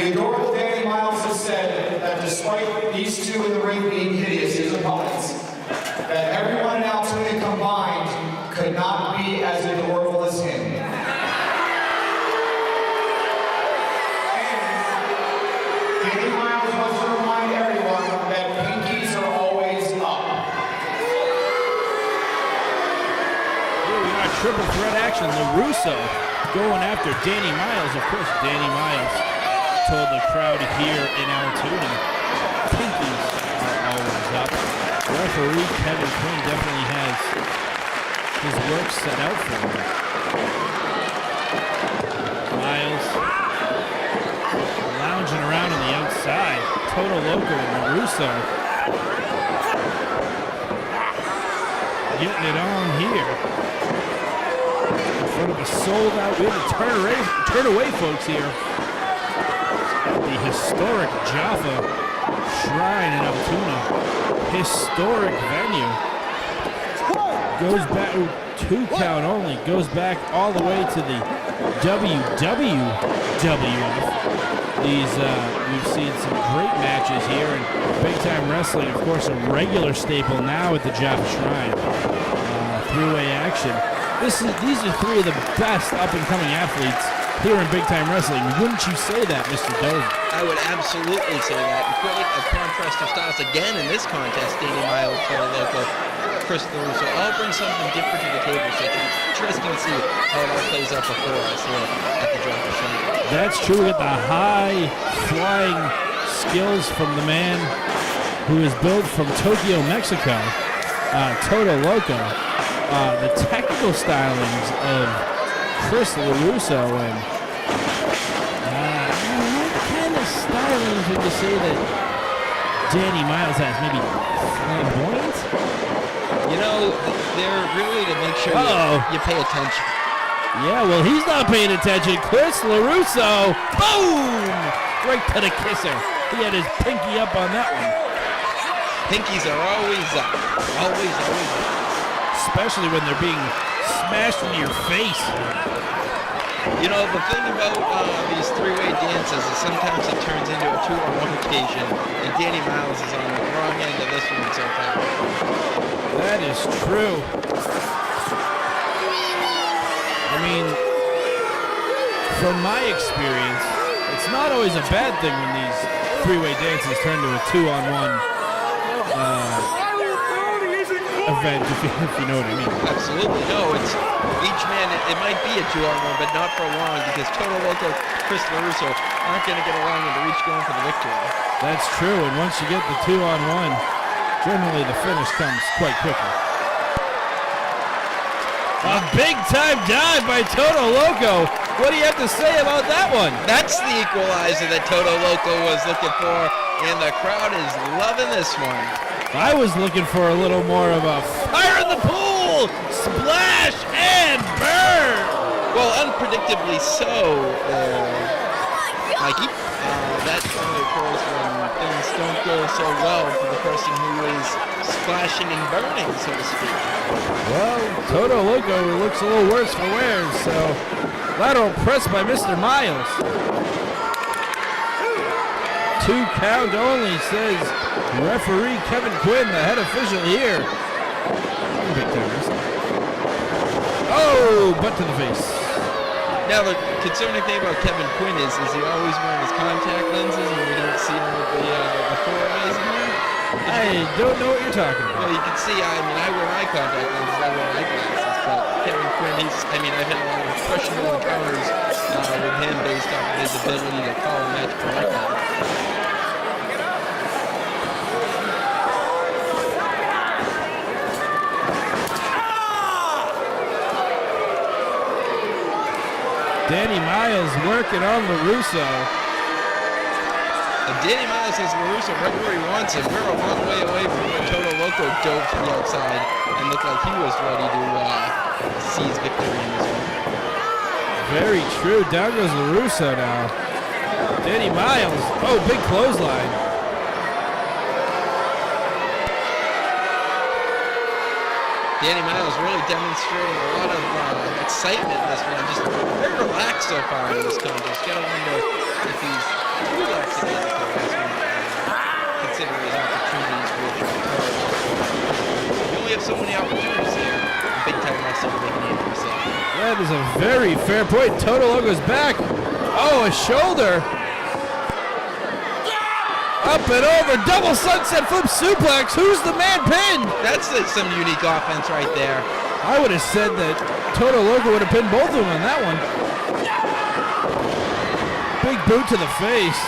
The adorable Danny Miles has said that despite these two in the ring being hideous, his opponents, that everyone in Altoona combined could not be as adorable as him. And Danny Miles wants to remind everyone that pinkies are always up. Here we got triple threat action. LeRusso going after Danny Miles. Of course, Danny Miles told the crowd here in Altoona, pinkies are always up. Referee Kevin Quinn definitely has his work set out for him. Miles lounging around on the outside. Todo Loco and LeRusso getting it on here. In front of a sold-out, we have to turn away, folks, here. The historic Jaffa Shrine in Altoona. Historic venue. Goes back, 2 count only, goes back all the way to the WWF. We've seen some great matches here, and Big Time Wrestling, of course, a regular staple now at the Jaffa Shrine. Three-way action. These are 3 of the best up-and-coming athletes here in Big Time Wrestling. Wouldn't you say that, Mr. Dover? I would absolutely say that. And quite a contrast of styles again in this contest. Danny Miles, Todo Loco, Chris LeRusso all bring something different to the table. So it's interesting to see how it all plays out before us here at the Jaffa Shrine. That's true. We get the high-flying skills from the man who is built from Tokyo, Mexico, Todo Loco. The technical stylings of Chris LeRusso, and what kind of stylings would you say that Danny Miles has? Maybe flamboyant? You know, they're really to make sure you pay attention. Yeah, well, he's not paying attention. Chris LeRusso, boom! Right to the kisser. He had his pinky up on that one. Pinkies are always up. Always up. Especially when they're being smashed into your face. You know, the thing about these 3-way dances is sometimes it turns into a 2-on-1 occasion, and Danny Miles is on the wrong end of this one so far. That is true. I mean, from my experience, it's not always a bad thing when these 3-way dances turn to a 2-on-1 event, if you know what I mean. Absolutely. No, it's each man, it might be a 2-on-1, but not for long, because Todo Loco, Chris LeRusso aren't going to get along and they're each going for the victory. That's true, and once you get the 2-on-1, generally the finish comes quite quickly. A big-time dive by Todo Loco. What do you have to say about that one? That's the equalizer that Todo Loco was looking for, and the crowd is loving this one. I was looking for a little more of a fire in the pool, splash and burn. Well, unpredictably so, Mikey. That only occurs when things don't go so well for the person who is splashing and burning, so to speak. Well, Todo Loco looks a little worse for wear, so lateral press by Mr. Miles. 2 count only, says referee Kevin Quinn, the head official here. Oh, butt to the face. Now, the concerning thing about Kevin Quinn is he always wearing his contact lenses and we don't see him with the 4-eyes in there? I don't know what you're talking about. Well, you can see, I wear my contact lenses, I wear eyeglasses, but Kevin Quinn, I've had a lot of questionable encounters with him based on his ability to call a match correctly. Danny Miles working on LeRusso. And Danny Miles has LeRusso right where he wants him. We're a long way away from where Todo Loco dove to the outside and looked like he was ready to seize victory in this one. Very true. Down goes LeRusso now. Danny Miles. Oh, big clothesline. Danny Miles really demonstrating a lot of excitement in this one. Just very relaxed so far in this contest. Gotta wonder if he's He was actually able to consider his opportunities with you only have so many opportunities here in big time wrestling making a name for yourself. That is a very fair point. Todo Loco's back. Oh, a shoulder. Up and over, double sunset flip suplex. Who's the man pinned? That's some unique offense right there. I would have said that Todo Loco would have pinned both of them on that one. Big boot to the face.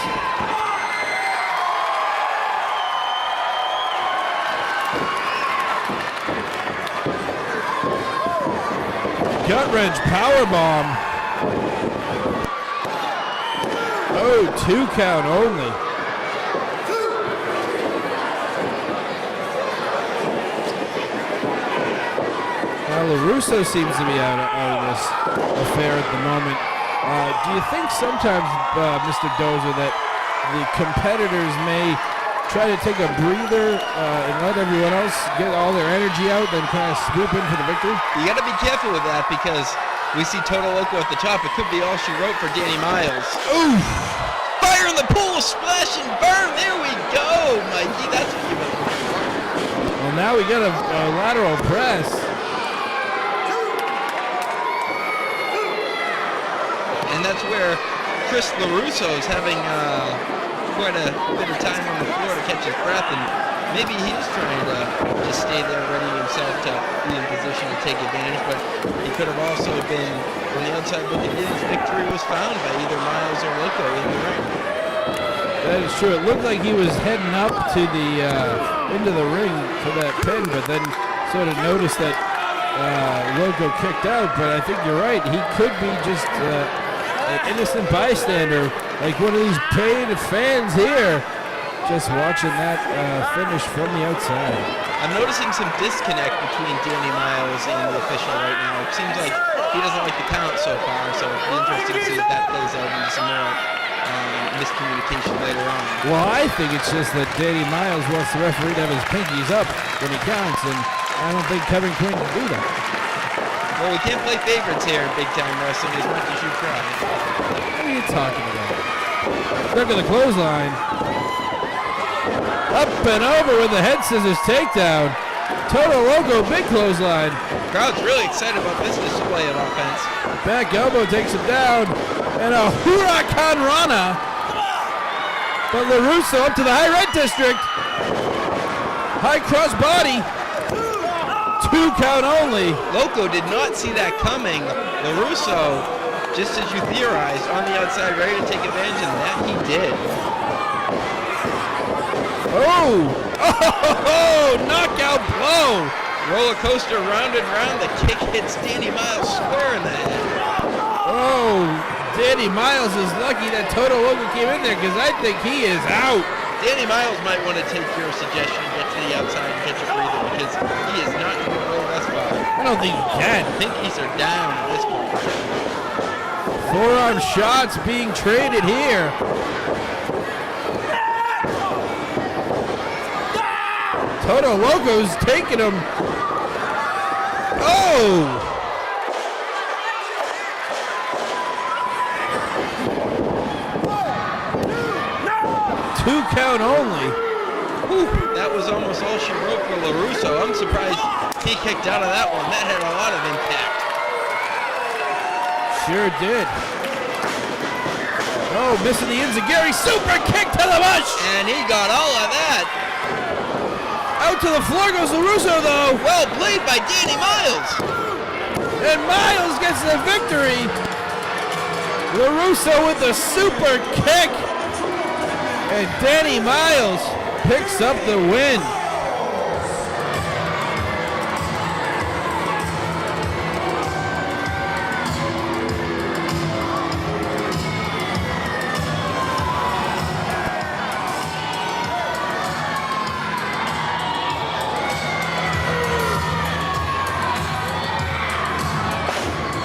Gut wrench powerbomb. Oh, 2 count only. Now LeRusso seems to be out of this affair at the moment. Do you think sometimes, Mr. Dozer, that the competitors may try to take a breather and let everyone else get all their energy out, then kind of swoop in for the victory? You got to be careful with that because we see Todo Loco at the top. It could be all she wrote for Danny Miles. Ooh! Fire in the pool, splash and burn. There we go, Mikey. That's what you meant. Well, now we got a lateral press. And that's where Chris LeRusso is having quite a bit of time on the floor to catch his breath, and maybe he's trying to just stay there ready himself to be in position to take advantage, but he could have also been on the outside looking in. His victory was found by either Miles or Loco in the ring. That is true. It looked like he was heading up to the into the ring for that pin, but then sort of noticed that Loco kicked out, but I think you're right. He could be just an innocent bystander, like one of these paid fans here, just watching that finish from the outside. I'm noticing some disconnect between Danny Miles and the official right now. It seems like he doesn't like the count so far, so it'll be interesting to see if that plays out into some more miscommunication later on. Well, I think it's just that Danny Miles wants the referee to have his pinkies up when he counts, and I don't think Kevin Quinn can do that. Well, we can't play favorites here in big time wrestling as much as you try. What are you talking about? Look at the clothesline. Up and over with the head scissors takedown. Todo Loco, big clothesline. Crowd's really excited about this display of offense. Back elbow takes him down. And a Huracan Rana. But LeRusso up to the high right district. High cross body. 2 count only. Loco did not see that coming. LeRusso, just as you theorized, on the outside, ready to take advantage, and that he did. Oh, knockout blow. Roller coaster round and round. The kick hits Danny Miles square in the head. Oh, Danny Miles is lucky that Todo Loco came in there because I think he is out. Danny Miles might want to take your suggestion and get to the outside and catch a breather because he is not in a good way thus far. I don't think he can. Pinkies are down at this point. Forearm shots being traded here. Todo Loco's taking him. Oh! 2 count only. Whew, that was almost all she wrote for LeRusso. I'm surprised he kicked out of that one. That had a lot of impact. Sure did. Oh, missing the enziguri super kick to the bush. And he got all of that. Out to the floor goes LeRusso, though. Well played by Danny Miles. And Miles gets the victory. LeRusso with the super kick. And Danny Miles picks up the win.